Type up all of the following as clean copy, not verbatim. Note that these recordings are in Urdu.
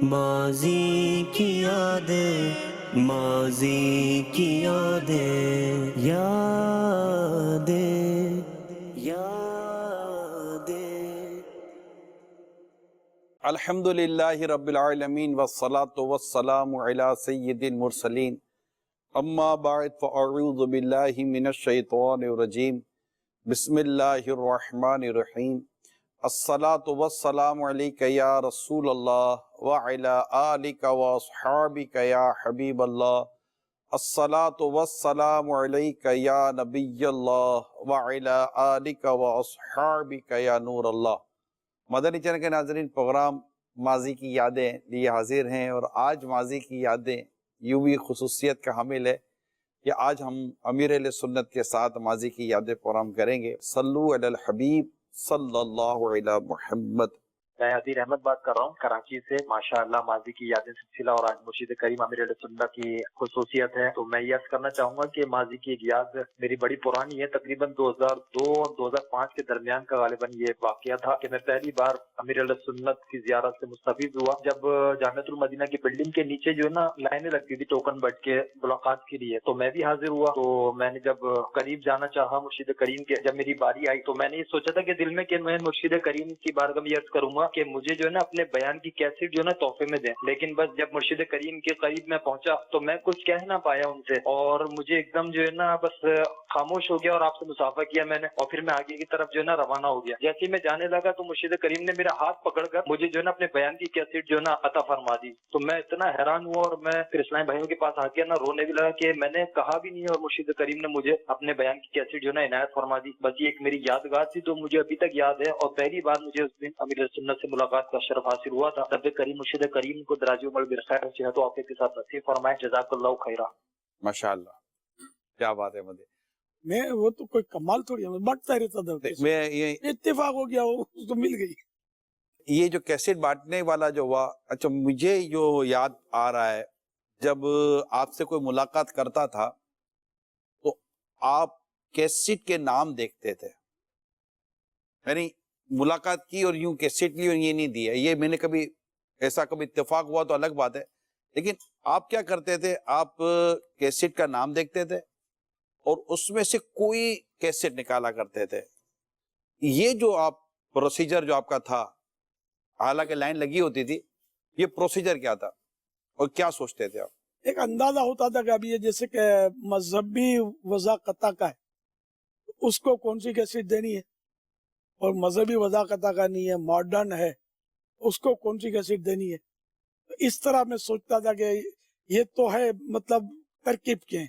ماضی کی یادیں، ماضی کی یادیں، یادیں، یادیں۔ الحمدللہ رب العالمین والصلاة والسلام علی سید المرسلین، اما بعد فاعوذ باللہ من الشیطان الرجیم، بسم اللہ الرحمن الرحیم۔ الصلاة والسلام علیک یا رسول اللہ وعلی آلک واصحابک یا حبیب اللہ۔ الصلاة والسلام علیک یا نبی اللہ وعلی آلک واصحابک یا نور اللہ۔ مدنی چینل کے ناظرین، پروگرام ماضی کی یادیں لیے حاضر ہیں، اور آج ماضی کی یادیں یوں بھی خصوصیت کا حامل ہے کہ آج ہم امیر اہل سنت کے ساتھ ماضی کی یادیں پروگرام کریں گے۔ صلو علی الحبیب صلی اللہ علی محمد۔ میں عدیر احمد بات کر رہا ہوں کراچی سے۔ ماشاءاللہ ماضی کی یادیں سلسلہ، اور آج مرشد کریم امیر علیہ سنت کی خصوصیت ہے، تو میں یہ عرض کرنا چاہوں گا کہ ماضی کی ایک یاد میری بڑی پرانی ہے، تقریباً 2002 اور 2005 کے درمیان کا غالباً یہ واقعہ تھا کہ میں پہلی بار امیر علیہ سنت کی زیارت سے مستفید ہوا، جب جامعۃ المدینہ کی بلڈنگ کے نیچے جو ہے نا لائنیں لگتی تھی ٹوکن بیٹھ کے ملاقات کے لیے، تو میں بھی حاضر ہوا۔ تو میں نے جب قریب جانا چاہا مرشد کریم کے، جب میری باری آئی تو میں نے یہ سوچا تھا کہ دل میں کہ میں مرشد کریم کی بارگاہ میں یہ عرض کروں گا کہ مجھے جو ہے نا اپنے بیان کی کیسٹ جو ہے نا تحفے میں دیں، لیکن بس جب مرشد کریم کے قریب میں پہنچا تو میں کچھ کہہ نہ پایا ان سے، اور مجھے ایک دم جو ہے نا بس خاموش ہو گیا، اور آپ سے مصافحہ کیا میں نے، اور پھر میں آگے کی طرف جو ہے نا روانہ ہو گیا۔ جیسے میں جانے لگا تو مرشد کریم نے میرا ہاتھ پکڑ کر مجھے جو ہے نا اپنے بیان کی کیسٹ جو ہے نا عطا فرما دی۔ تو میں اتنا حیران ہوا، اور میں پھر اسلامی بھائیوں کے پاس آ کے نا رونے بھی لگا کہ میں نے کہا بھی نہیں، اور مرشد کریم نے مجھے اپنے بیان کی کیسٹ جو ہے نا عنایت فرما دی۔ بس یہ ایک میری یادگار تھی، تو مجھے ابھی تک یاد ہے، اور پہلی بار مجھے اس دن امیر سنت سے ملاقات کا شرف حاصل ہوا تھا۔ رب کریم مرشد کریم کو دراز عمر بالخیر و صحت و عافیت کے ساتھ نصیب فرمائے۔ جزاک اللہ خیرہ۔ ماشاءاللہ، کیا بات ہے مدنی۔ میں وہ تو کوئی کمال تھوڑی ہے، بانٹتا رہتا تھا، میں یہ اتفاق ہو گیا، وہ اس کو مل گئی۔ یہ جو کیسٹ بانٹنے والا جو ہوا، اچھا مجھے جو یاد آ رہا ہے، جب آپ سے کوئی ملاقات کرتا تھا تو آپ کیسٹ کے نام دیکھتے تھے، یعنی ملاقات کی اور یوں کیسٹ لی اور یہ نہیں دیا۔ یہ میں نے کبھی ایسا کبھی اتفاق ہوا تو الگ بات ہے، لیکن آپ کیا کرتے تھے، آپ کیسٹ کا نام دیکھتے تھے اور اس میں سے کوئی کیسٹ نکالا کرتے تھے۔ یہ جو آپ پروسیجر جو آپ کا تھا، حالانکہ لائن لگی ہوتی تھی، یہ پروسیجر کیا تھا اور کیا سوچتے تھے آپ؟ ایک اندازہ ہوتا تھا کہ ابھی یہ جیسے کہ مذہبی وضاقتہ کا ہے، اس کو کون سی کیسٹ دینی ہے، اور مذہبی وضاقتہ کا نہیں ہے، ماڈرن ہے، اس کو کون سی کیسٹ دینی ہے۔ اس طرح میں سوچتا تھا کہ یہ تو ہے مطلب ترکیب کے ہیں،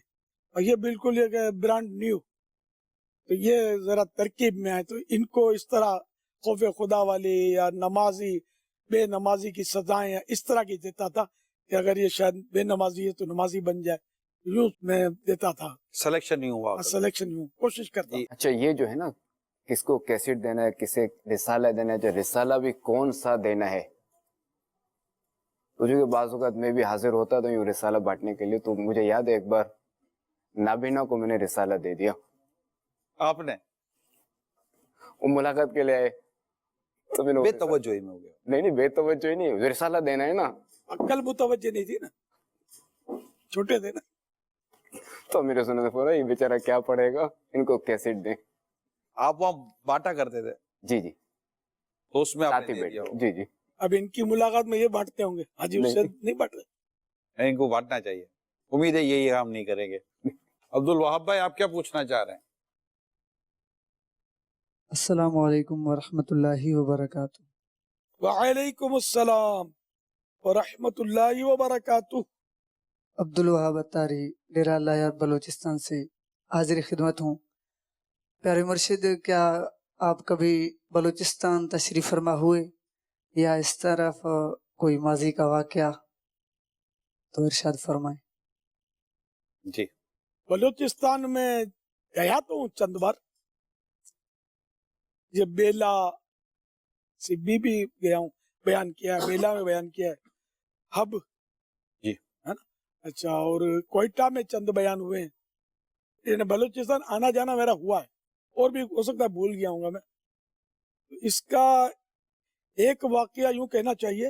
اور یہ بالکل ایک برانڈ نیو، تو یہ ذرا ترکیب میں ہے، تو ان کو اس طرح خوف خدا والی یا نمازی بے نمازی کی سزائیں یا اس طرح کی دیتا تھا کہ اگر یہ شاید بے نمازی ہے تو نمازی بن جائے، یوں میں دیتا تھا، سلیکشن نہیں ہوا؟ سلیکشن یوں کوشش کرتا۔ اچھا، یہ جو ہے نا کس کو کیسٹ دینا ہے، کسے رسالہ دینا ہے، جو رسالہ بھی کون سا دینا ہے، تو جو کہ بعض اوقات میں بھی حاضر ہوتا تھا یوں رسالہ بانٹنے کے لیے، تو مجھے یاد ہے ایک بار نابینا کو میں نے رسالہ دے دیا۔ آپ نے وہ ملاقات کے لیے آئے تو میں نے بے توجہی میں ہو گیا؟ نہیں بے توجہ ہی نہیں، رسالہ دینا ہے نا، عقل متوجہ نہیں تھی نا، چھوٹے تھے نا۔ تو میرے سننے سے بولا یہ بیچارہ کیا پڑھے گا، ان کو کیسٹ دیں۔ آپ وہاں بانٹا کرتے تھے جی جی، تو اس میں آپ ساتھ نے ہی دے بیٹھے، دیا ہوگا۔ جی جی۔ اب ان کی ملاقات میں یہ بانٹتے ہوں گے، حاجی نہیں۔ حسین نہیں بانٹ رہے۔ ان کو بانٹنا چاہیے، امید ہے یہی ہم نہیں کریں گے۔ عبد الوہاب بھائی، آپ کیا پوچھنا چاہ رہے ہیں؟ السلام علیکم ورحمۃ اللہ وبرکاتہ۔ وعلیکم السلام ورحمۃ اللہ وبرکاتہ۔ عبد الوہاب اتاری، ڈیرہ لایار بلوچستان سے حاضر خدمت ہوں۔ پیارے مرشد، کیا آپ کبھی بلوچستان تشریف فرما ہوئے یا اس طرف کوئی ماضی کا واقعہ تو ارشاد فرمائیں۔ جی، بلوچستان میں گیا تو ہوں چند بار، یہ بیلا سبی بھی گیا ہوں، بیان کیا ہے، بیلا میں بیان کیا ہے، ہب جی، ہے نا، اچھا، اور کوئٹہ میں چند بیان ہوئے ہیں۔ یعنی بلوچستان آنا جانا میرا ہوا ہے، اور بھی ہو سکتا ہے بھول گیا ہوں گا میں۔ اس کا ایک واقعہ یوں کہنا چاہیے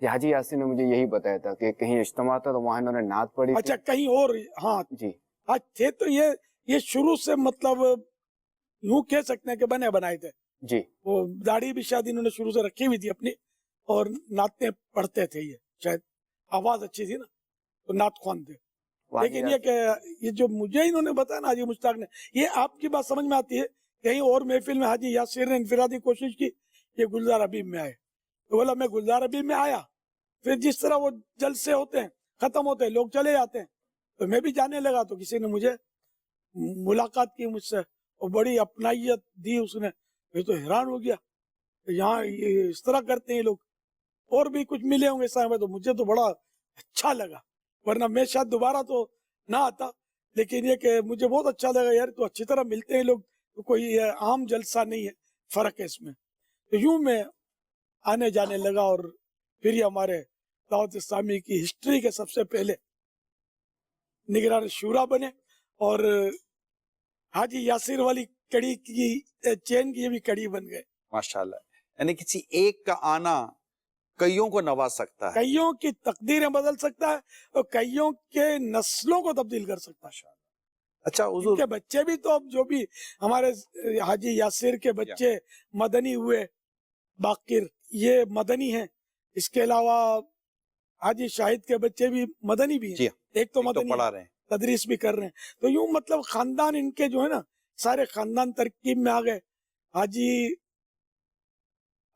یہ حاجی یاسین نے مجھے یہی بتایا تھا کہ کہیں اجتماع تھا تو وہاں انہوں نے نعت پڑھی تھی. اچھا کہیں اور ہاں جی آج تھے تو یہ شروع سے مطلب یوں کہہ سکتے ہیں کہ بنے بنائے تھے. جی وہ داڑھی بھی شاید انہوں نے شروع سے رکھی ہوئی تھی اپنی اور نعتیں پڑھتے تھے. یہ شاید آواز اچھی تھی نا تو نعت خوان تھے. لیکن یہ کہ یہ جو مجھے انہوں نے بتایا نا حاجی مشتاق نے, یہ آپ کی بات سمجھ میں آتی ہے. کہیں اور محفل میں حاجی یاسر نے انفرادی کوشش کی یہ گلزار حبیب میں آئے تو بولا میں گلزار حبیب میں آیا, پھر جس طرح وہ جلسے ہوتے ہیں ختم ہوتے ہیں لوگ چلے جاتے ہیں تو میں بھی جانے لگا تو کسی نے مجھے ملاقات کی مجھ سے اور بڑی اپنائیت دی اس نے. میں تو حیران ہو گیا یہاں یہ اس طرح کرتے ہیں لوگ. اور بھی کچھ ملے ہوں گے صاحب تو مجھے تو بڑا اچھا لگا, ورنہ میں شاید دوبارہ تو نہ آتا. لیکن یہ کہ مجھے بہت اچھا لگا یار تو اچھی طرح ملتے ہیں لوگ, تو کوئی عام جلسہ نہیں ہے, فرق ہے اس میں. تو یوں میں آنے جانے لگا اور پھر یہ ہمارے دعوت اسلامی کی ہسٹری کے سب سے پہلے نگران شورا بنے اور حاجی یاسر والی کڑی کی چین کی یہ بھی کڑی بن گئے. ماشاءاللہ. یعنی کسی ایک کا آنا کئیوں کو نواز سکتا ہے, کئیوں کی تقدیریں بدل سکتا ہے اور کئیوں کے نسلوں کو تبدیل کر سکتا ہے. اچھا ان حضور کے بچے بھی تو اب جو بھی ہمارے حاجی یاسر کے بچے مدنی ہوئے, باقر یہ مدنی ہیں. اس کے علاوہ حاجی شاہد کے بچے بھی مدنی بھی ہیں. جی ایک تو تو مدنی پڑھا رہے ہیں. تدریس بھی کر رہے ہیں. تو یوں مطلب خاندان ان کے جو ہے نا سارے خاندان ترکیب میں آ گئے. حاجی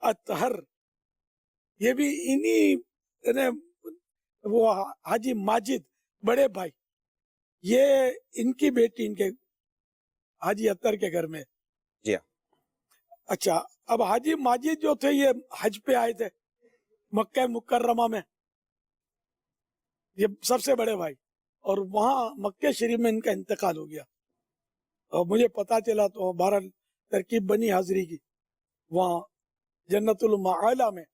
اطہر یہ بھی انہی وہ حاجی ماجد بڑے بھائی یہ ان کی بیٹی ان کے حاجی اطہر کے گھر میں. جی ہاں. اچھا اب حاجی ماجد جو تھے یہ حج پہ آئے تھے مکہ مکرمہ میں, یہ سب سے بڑے بھائی, اور وہاں مکہ شریف میں ان کا انتقال ہو گیا. اور مجھے پتا چلا تو بہرحال ترکیب بنی حاضری کی وہاں جنت المعالی میں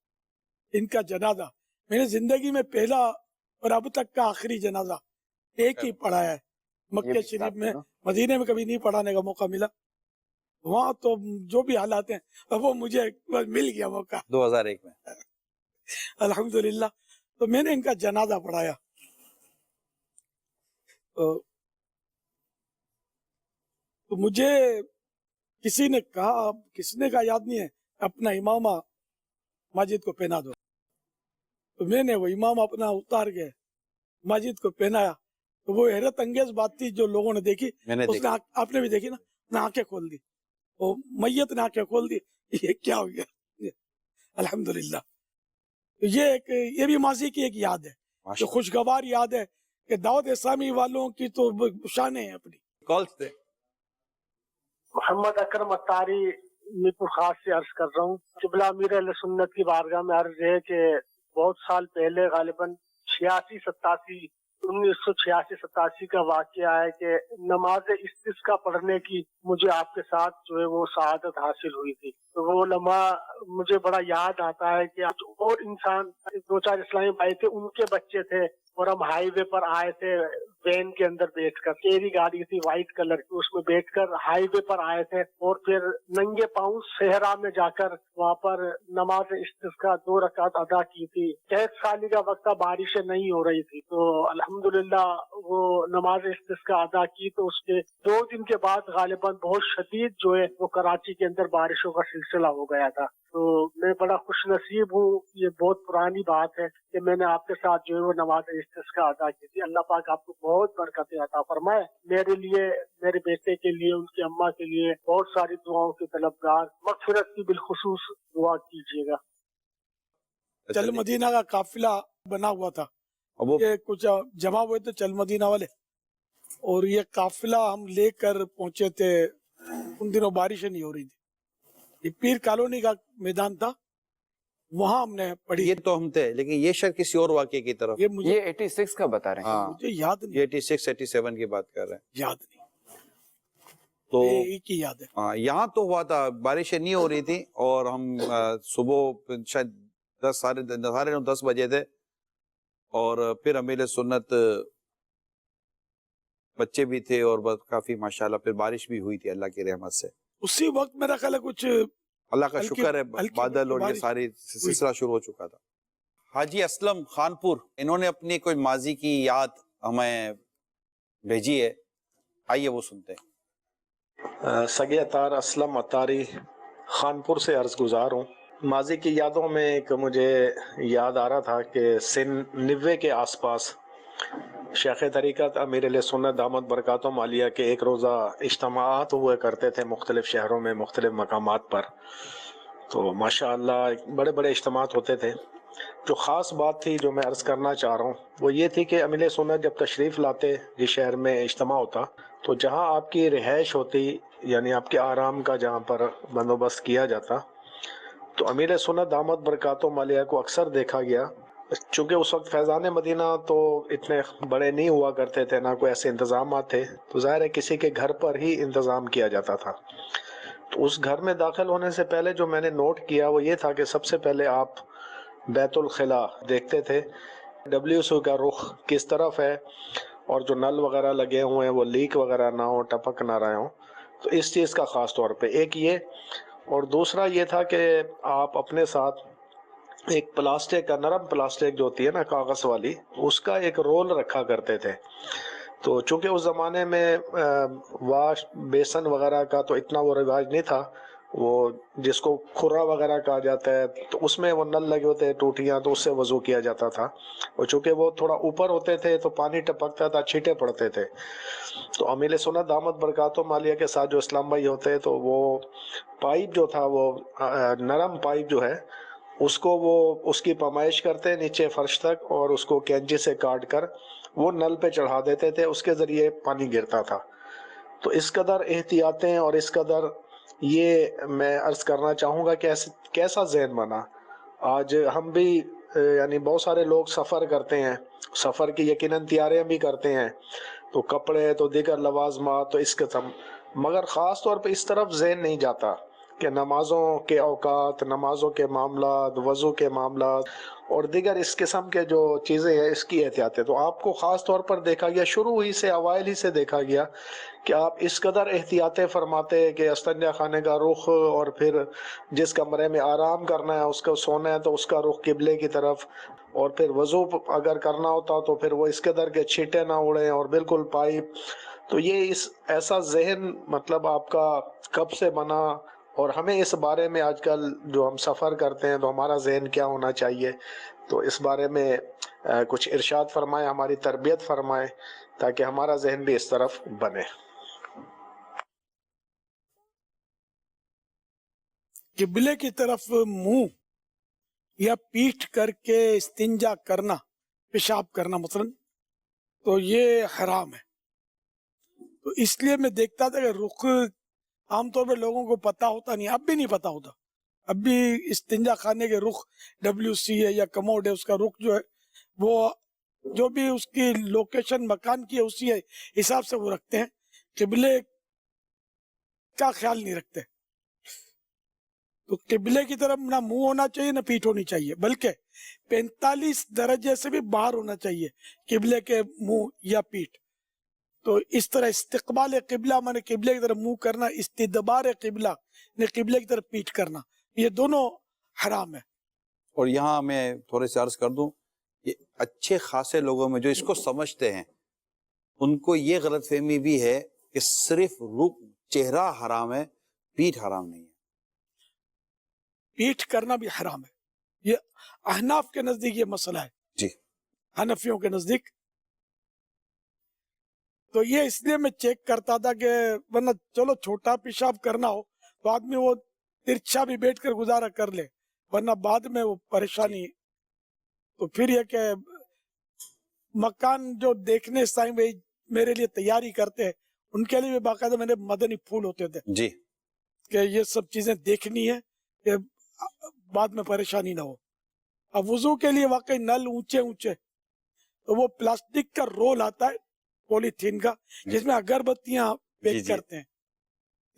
ان کا جنازہ میں نے زندگی میں پہلا اور اب تک کا آخری جنازہ ایک ہی پڑھایا ہے مکہ شریف میں. مدینے میں کبھی نہیں پڑھانے کا موقع ملا. وہاں تو جو بھی حالات ہیں وہ مجھے مل گیا موقع 2001 میں. الحمدللہ. تو میں نے ان کا جنازہ پڑھایا. تو مجھے کسی نے کہا, کس نے کہا یاد نہیں ہے, اپنا امامہ ماجد کو پہنا دو. تو میں نے وہ امامہ اپنا اتار کے ماجد کو پہنایا. تو وہ حیرت انگیز بات تھی جو لوگوں نے دیکھی, میں نے اس نے آپ نے بھی دیکھی نا, نے آنکھیں کھول دی, وہ میت نے آنکھیں کھول دی, یہ کیا ہو گیا. الحمدللہ. یہ بھی ماضی کی ایک یاد ہے جو خوشگوار یاد ہے کہ دعوت اسلامی والوں کی تو شانیں ہیں اپنی. کالز تھے. محمد اکرم اتاری میرپور خاص سے عرض کر رہا ہوں. قبلہ امیر اہل سنت کی بارگاہ میں عرض ہے کہ بہت سال پہلے غالباً 1986-87 کا واقعہ ہے کہ نماز استسقاء پڑھنے کی مجھے آپ کے ساتھ جو ہے وہ سعادت حاصل ہوئی تھی. تو وہ لمحہ مجھے بڑا یاد آتا ہے کہ اور انسان 2-4 اسلامی بھائی تھے, ان کے بچے تھے اور ہم ہائی وے پر آئے تھے وین کے اندر بیٹھ کر. کیری گاڑی تھی وائٹ کلر کی, اس میں بیٹھ کر ہائی وے پر آئے تھے اور پھر ننگے پاؤں صحرا میں جا کر وہاں پر نماز استسقاء 2 رکعت ادا کی تھی. 1 سال کا وقت بارشیں نہیں ہو رہی تھی, تو الحمدللہ وہ نماز استسقاء ادا کی. تو اس کے 2 دن کے بعد غالباً بہت شدید جو ہے وہ کراچی کے اندر بارشوں کا سلسلہ ہو گیا تھا. تو میں بڑا خوش نصیب ہوں, یہ بہت پرانی بات ہے کہ میں نے آپ کے ساتھ جو ہے وہ نماز استسقاء ادا کی تھی. اللہ پاک آپ کو بہت برکتیں عطا فرمائے. میرے لیے, میرے بیٹے کے لیے, ان کی اماں کے لیے بہت ساری دعاؤں کے طلبگار, مغفرت کی بالخصوص دعا کیجیے گا. چل مدینہ کا قافلہ بنا ہوا تھا, یہ کچھ جمع ہوئے تھے چل مدینہ والے, اور یہ قافلہ ہم لے کر پہنچے تھے. ان دنوں بارشیں نہیں ہو رہی تھی. یہ پیر کالونی کا میدان تھا, وہاں ہم نے پڑھی. یہ تو ہم تھے, لیکن یہ شاید کسی اور واقعے کی طرف. یہ 86 کا بتا رہے ہیں. مجھے یاد نہیں, 86-87 کی بات کر رہے ہیں. یاد نہیں, تو ایک ہی یاد ہے. ہاں, یہاں تو ہوا تھا, بارشیں نہیں ہو رہی تھی اور ہم صبح شاید 10 بجے تھے, اور پھر امیر سنت بچے بھی تھے اور کافی ماشاءاللہ پھر بارش بھی ہوئی تھی اللہ کی رحمت سے. اسی وقت میرا خیال ہے کچھ اللہ کا شکر ہے بادل اور یہ ساری سلسلہ شروع ہو چکا تھا. حاجی اسلم خانپور، انہوں نے اپنی کوئی ماضی کی یاد ہمیں بھیجی ہے، آئیے وہ سنتے ہیں۔ سگے اتار اسلم اتاری خانپور سے عرض گزار ہوں۔ ماضی کی یادوں میں ایک مجھے یاد آ رہا تھا کہ سن 90 کے آس پاس شیخ طریقت امیر علیہ سنت دامت برکاتہم عالیہ کے ایک روزہ اجتماعات ہوئے کرتے تھے مختلف شہروں میں مختلف مقامات پر، تو ماشاءاللہ بڑے بڑے اجتماعات ہوتے تھے۔ جو خاص بات تھی جو میں عرض کرنا چاہ رہا ہوں وہ یہ تھی کہ امیر سنت جب تشریف لاتے جس شہر میں اجتماع ہوتا تو جہاں آپ کی رہائش ہوتی، یعنی آپ کے آرام کا جہاں پر بندوبست کیا جاتا، تو امیر سنت دامت برکاتہم عالیہ کو اکثر دیکھا گیا، چونکہ اس وقت فیضان مدینہ تو اتنے بڑے نہیں ہوا کرتے تھے، نہ کوئی ایسے انتظامات تھے، تو ظاہر ہے کسی کے گھر پر ہی انتظام کیا جاتا تھا۔ تو اس گھر میں داخل ہونے سے پہلے جو میں نے نوٹ کیا وہ یہ تھا کہ سب سے پہلے آپ بیت الخلا دیکھتے تھے، WC کا رخ کس طرف ہے، اور جو نل وغیرہ لگے ہوئے ہیں وہ لیک وغیرہ نہ ہو، ٹپک نہ رہے ہوں، تو اس چیز کا خاص طور پہ ایک یہ، اور دوسرا یہ تھا کہ آپ اپنے ساتھ ایک پلاسٹک کا، نرم پلاسٹک جو ہوتی ہے نا کاغذ والی، اس کا ایک رول رکھا کرتے تھے۔ تو چونکہ اس زمانے میں واش بیسن وغیرہ کا تو اتنا وہ رواج نہیں تھا، وہ جس کو کھرا وغیرہ کہا جاتا ہے، تو اس میں وہ نل لگے ہوتے ٹوٹیاں، تو اس سے وضو کیا جاتا تھا، اور چونکہ وہ تھوڑا اوپر ہوتے تھے تو پانی ٹپکتا تھا، چھینٹے پڑتے تھے۔ تو امیر سنت دامت برکاتہم عالیہ کے ساتھ جو اسلام بھائی ہوتے تو وہ پائپ جو تھا، وہ نرم پائپ جو ہے، اس کو وہ اس کی پیمائش کرتے نیچے فرش تک، اور اس کو کینچی سے کاٹ کر وہ نل پہ چڑھا دیتے تھے، اس کے ذریعے پانی گرتا تھا۔ تو اس قدر احتیاطیں اور اس قدر، یہ میں عرض کرنا چاہوں گا کہ کیسا ذہن بنا۔ آج ہم بھی یعنی بہت سارے لوگ سفر کرتے ہیں، سفر کی یقیناً تیاریاں بھی کرتے ہیں، تو کپڑے تو دیگر لوازمات تو اس قسم، مگر خاص طور پہ اس طرف ذہن نہیں جاتا کہ نمازوں کے اوقات، نمازوں کے معاملات، وضو کے معاملات اور دیگر اس قسم کے جو چیزیں ہیں اس کی احتیاط ہے۔ تو آپ کو خاص طور پر دیکھا گیا، شروع ہی سے، اوائل ہی سے دیکھا گیا کہ آپ اس قدر احتیاطیں فرماتے کہ استنجا خانے کا رخ، اور پھر جس کمرے میں آرام کرنا ہے اس کو سونا ہے تو اس کا رخ قبلے کی طرف، اور پھر وضو اگر کرنا ہوتا تو پھر وہ اس قدر کے چھینٹے نہ اڑیں، اور بالکل پائپ۔ تو یہ ایسا ذہن مطلب آپ کا کب سے بنا، اور ہمیں اس بارے میں آج کل جو ہم سفر کرتے ہیں تو ہمارا ذہن کیا ہونا چاہیے، تو اس بارے میں کچھ ارشاد فرمائیں، ہماری تربیت فرمائیں تاکہ ہمارا ذہن بھی اس طرف بنے۔ قبلے کی طرف منہ یا پیٹھ کر کے استنجا کرنا، پیشاب کرنا مثلا، تو یہ حرام ہے۔ تو اس لیے میں دیکھتا تھا کہ رخ عام طور پہ لوگوں کو پتا ہوتا نہیں، اب بھی نہیں پتا ہوتا، اب بھی استنجا خانے کے رخ WC ہے یا کموڈ ہے، اس کا رخ جو ہے وہ جو بھی اس کی لوکیشن مکان کی ہے اسی حساب سے وہ رکھتے ہیں، قبلے کا خیال نہیں رکھتے۔ تو قبلے کی طرف نہ منہ ہونا چاہیے نہ پیٹھ ہونی چاہیے، بلکہ 45 درجے سے بھی باہر ہونا چاہیے قبلے کے منہ یا پیٹھ۔ تو اس طرح استقبال قبلہ مانے قبلے کی طرف منہ کرنا، استدبار قبلہ نے قبلے کی طرف پیٹھ کرنا، یہ دونوں حرام ہے۔ اور یہاں میں تھوڑے سے عرض کر دوں، یہ اچھے خاصے لوگوں میں جو اس کو سمجھتے ہیں ان کو یہ غلط فہمی بھی ہے کہ صرف چہرہ حرام ہے، پیٹھ حرام نہیں ہے۔ پیٹھ کرنا بھی حرام ہے، یہ احناف کے نزدیک یہ مسئلہ ہے، جی، حنفیوں کے نزدیک۔ تو یہ اس لیے میں چیک کرتا تھا کہ ورنہ چلو چھوٹا پیشاب کرنا ہو تو آدمی وہ ترچھا بھی بیٹھ کر گزارا کر لے، ورنہ بعد میں وہ پریشانی۔ تو پھر یہ کہ مکان جو دیکھنے اس ٹائم میرے لیے تیاری کرتے ہیں ان کے لیے بھی باقاعدہ میرے مدنی پھول ہوتے تھے جی، کہ یہ سب چیزیں دیکھنی ہے کہ بعد میں پریشانی نہ ہو۔ اب وضو کے لیے واقعی نل اونچے اونچے، تو وہ پلاسٹک کا رول آتا ہے پولیتھین کا جس میں اگربتیاں پیک کرتے ہیں،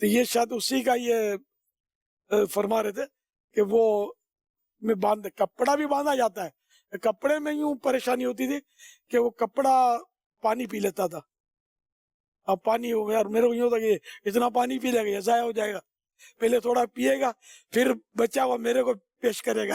تو یہ شاید اسی کا یہ فرما رہے تھے کہ وہ میں کپڑا بھی باندھا جاتا ہے، کپڑے میں یوں پریشانی ہوتی تھی کہ وہ کپڑا پانی پی لیتا تھا، اب پانی ہو گیا اور میرے کو یوں ہوتا کہ اتنا پانی پی لے گا یہ ضائع ہو جائے گا، پہلے تھوڑا پیے گا پھر بچا ہوا میرے کو پیش کرے گا،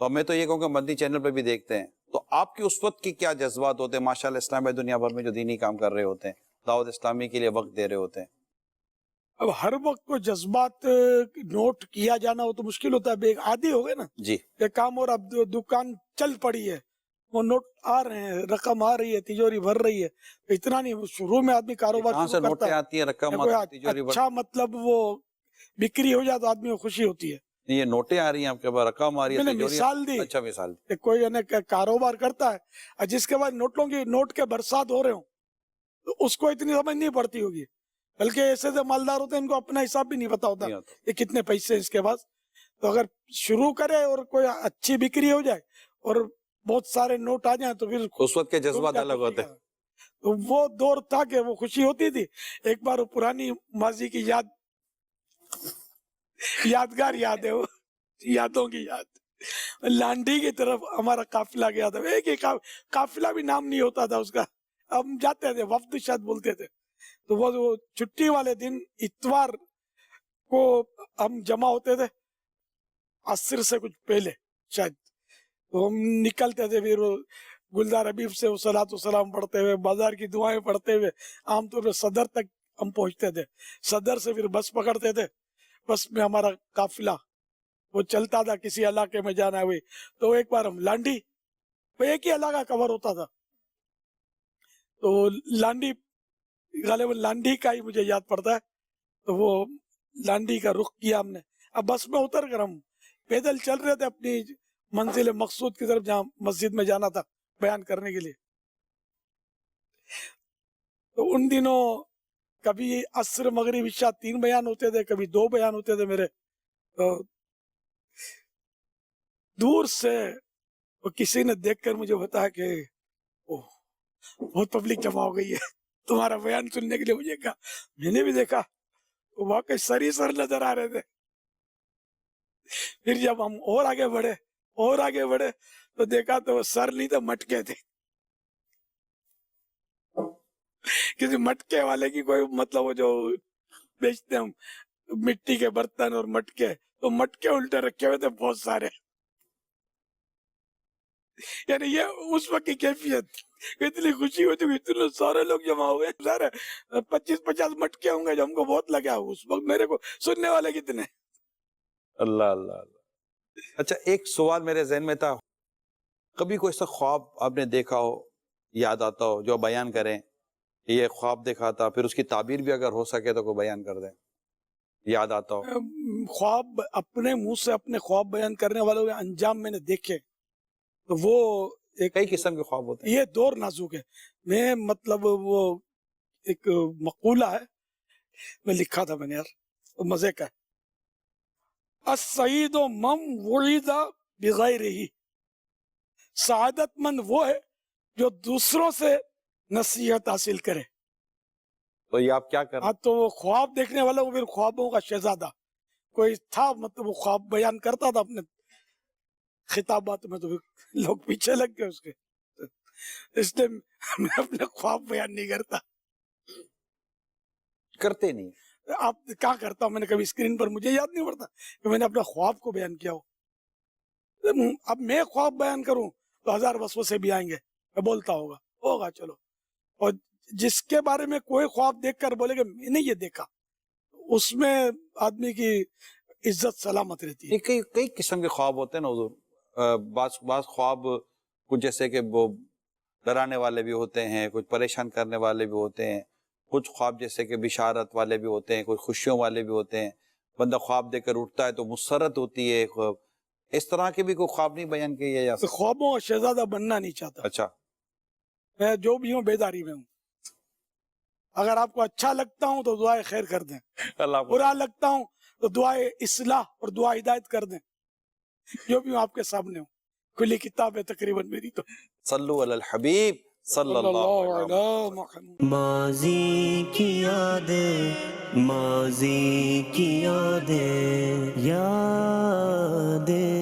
تو میں تو یہ کہوں کہ مدنی چینل پہ بھی دیکھتے ہیں، تو آپ کی اس وقت کی کیا جذبات ہوتے ہیں؟ ماشاءاللہ اسلام دنیا بھر میں جو دینی کام کر رہے ہوتے ہیں، دعوت اسلامی کے لیے وقت دے رہے ہوتے ہیں. اب ہر وقت کو جذبات نوٹ کیا جانا وہ تو مشکل ہوتا ہے، بے عادی ہو گئے نا جی کہ کام، اور اب دکان چل پڑی ہے، وہ نوٹ آ رہے ہیں، رقم آ رہی ہے، تجوری بھر رہی ہے، اتنا نہیں. شروع میں آدمی کاروبار کہاں سے شروع نوٹیں کرتا ہے، آتی ہیں، رقم کوئی آتی ہے، تجوری اچھا مطلب وہ بکری ہو جائے تو آدمی کو خوشی ہوتی ہے. یہ نوٹیں آ رہی ہیں آپ کے پاس، رقم آ رہی ہے، میں نے تجوری. مثال دی اچھا مثال دی. کہ کوئی کاروبار کرتا ہے اور جس کے بعد نوٹ کے برسات ہو رہے ہوں تو اس کو اتنی سمجھ نہیں پڑتی ہوگی، بلکہ ایسے سے مالدار ہوتے ہیں ان کو اپنا حساب بھی نہیں پتا ہوتا نہیں ہوتا. کہ کتنے پیسے اس کے پاس. تو اگر شروع کرے اور کوئی اچھی بکری ہو جائے اور بہت سارے نوٹ آ جائیں تو پھر اس وقت کے جذبات الگ ہوتے ہیں. تو وہ دور تھا کہ وہ خوشی ہوتی تھی. ایک بار وہ پرانی ماضی کی یادگار یاد ہے، وہ یادوں کی یاد. لانڈی کی طرف ہمارا قافلہ گیا تھا، ایک ہی قافلہ بھی نام نہیں ہوتا تھا اس کا، ہم جاتے تھے، وفد شاید بولتے تھے. تو وہ چھٹی والے دن اتوار کو ہم جمع ہوتے تھے، عصر سے کچھ پہلے شاید، تو ہم نکلتے تھے، پھر گلزار حبیب سے صلاۃ و سلام پڑھتے ہوئے، بازار کی دعائیں پڑھتے ہوئے عام طور پہ صدر تک ہم پہنچتے تھے. صدر سے پھر بس پکڑتے تھے، بس میں ہمارا قافلہ وہ چلتا تھا، کسی علاقے میں جانا ہوئی. تو ایک بار ہم لانڈی، ایک ہی علاقہ کور ہوتا تھا، تو لانڈی، غالباً لانڈی کا ہی مجھے یاد پڑتا ہے. تو وہ لانڈی کا رخ کیا ہم نے. اب بس میں اتر کر ہم پیدل چل رہے تھے اپنی منزل مقصود کی طرف، جہاں مسجد میں جانا تھا بیان کرنے کے لیے. تو ان دنوں کبھی عصر مغرب عشاء 3 بیان ہوتے تھے، کبھی 2 بیان ہوتے تھے میرے. تو دور سے کسی نے دیکھ کر مجھے بتایا کہ بہت پبلک جمع ہو گئی ہے تمہارا بیان سننے کے لیے. مجھے کہا، میں نے بھی دیکھا واقعی سر ہی سر نظر آ رہے تھے. پھر جب ہم اور آگے بڑھے تو دیکھا تو وہ سر نہیں تو مٹکے تھے. کسی مٹکے والے کی کوئی مطلب وہ جو بیچتے ہیں مٹی کے برتن اور مٹکے، تو مٹکے الٹے رکھے ہوئے تھے بہت سارے. یعنی یہ اس وقت کی کیفیت، اتنی خوشی ہوتی ہوئی، اتنے سارے لوگ جمع ہوئے، سارے 25-50 مٹکے ہوں گے جو ہم کو بہت لگا. اس وقت میرے کو سننے والے کتنے. اللہ اللہ اللہ. اچھا ایک سوال میرے ذہن میں تھا، کبھی کوئی ایسا خواب آپ نے دیکھا ہو، یاد آتا ہو، جو بیان کریں؟ یہ خواب دیکھا تھا، پھر اس کی تعبیر بھی اگر ہو سکے تو کوئی بیان کر دیں، یاد آتا ہو. خواب اپنے منہ سے اپنے خواب بیان کرنے والوں کے انجام میں نے دیکھے، تو وہ کئی قسم کے خواب ہوتے ہیں. یہ دور نازک ہے. میں مطلب وہ ایک مقولہ ہے، میں لکھا تھا میں نے یار، مزے کا ہے. السعید من وعد بغیرہ، سعادت مند وہ ہے جو دوسروں سے نصیحت حاصل کرے. تو یہ آپ کیا کر رہے ہیں؟ تو وہ خواب دیکھنے والا وہ پھر خوابوں کا شہزادہ کوئی تھا، مطلب وہ خواب بیان کرتا تھا اپنے خطابات میں، تو پھر لوگ پیچھے لگ گئے اس کے. اس لیے میں اپنے خواب بیان نہیں کرتا. کرتے نہیں. آپ کیا کرتا ہوں، میں نے کبھی اسکرین پر مجھے یاد نہیں پڑتا کہ میں نے اپنے خواب کو بیان کیا ہو. اب میں خواب بیان کروں تو 1000 وسوسے بھی آئیں گے، میں بولتا ہوگا چلو. اور جس کے بارے میں کوئی خواب دیکھ کر بولے کہ میں نے یہ دیکھا، اس میں آدمی کی عزت سلامت رہتی ہے. کئی قسم کے خواب ہوتے ہیں نا حضور. بعض خواب کچھ جیسے کہ وہ ڈرانے والے بھی ہوتے ہیں، کچھ پریشان کرنے والے بھی ہوتے ہیں، کچھ خواب جیسے کہ بشارت والے بھی ہوتے ہیں، کچھ خوشیوں والے بھی ہوتے ہیں. بندہ خواب دیکھ کر اٹھتا ہے تو مسرت ہوتی ہے. اس طرح کے بھی کوئی خواب نہیں بیان کیے جا سکتے؟ خوابوں کا شہزادہ بننا نہیں چاہتا. اچھا، میں جو بھی ہوں بیداری میں ہوں. اگر آپ کو اچھا لگتا ہوں تو دعائے خیر کر دیں، اللہ برا لگتا ہوں تو دعائے اصلاح اور دعا ہدایت کر دیں. جو بھی ہوں آپ کے سامنے ہوں، کھلی کتاب ہے تقریباً میری. تو صلو علی الحبیب صلی اللہ علیہ وسلم. محمد. ماضی کی یادیں، ماضی کی یادیں، یادیں